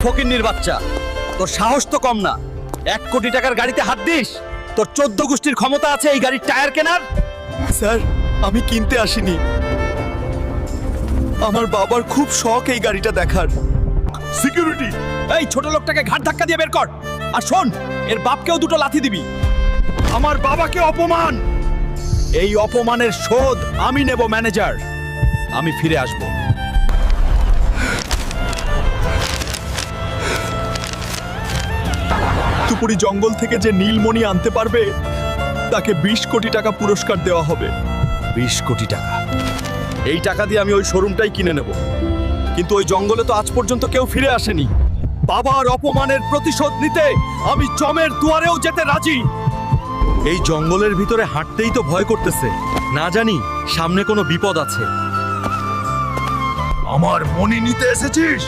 ফকিন্নির বাচ্চা, তোর সাহস তো কম না। 1 কোটি টাকার গাড়িতে হাত দিস? তোর 14 গোষ্ঠীর ক্ষমতা আছে এই গাড়ির টায়ার কেনার? স্যার, আমি কিনতে আসিনি। আমার বাবার খুব শখ এই গাড়িটা দেখার। সিকিউরিটি, এই ছোট লোকটাকে ঘাট ধাক্কা দিয়ে বের কর। আর শোন, এর বাপকেও 2টো লাথি দিবি। আমার বাবাকে অপমান, এই অপমানের শোধ আমি নেব ম্যানেজার। আমি ফিরে আসব। তুপুরি জঙ্গল থেকে যে নীলমণি আনতে পারবে তাকে 20 কোটি টাকা পুরস্কার দেওয়া হবে। 20 কোটি টাকা? এই টাকা দিয়ে আমি ওই শোরুমটাই কিনে নেব। কিন্তু ওই জঙ্গলে তো আজ পর্যন্ত কেউ ফিরে আসেনি। বাবার অপমানের প্রতিশোধ নিতে আমি জমের দুয়ারেও যেতে রাজি। এই জঙ্গলের ভিতরে হাঁটতেই তো ভয় করতেছে, না জানি সামনে কোনো বিপদ আছে। আমার মণি নিতে এসেছিস?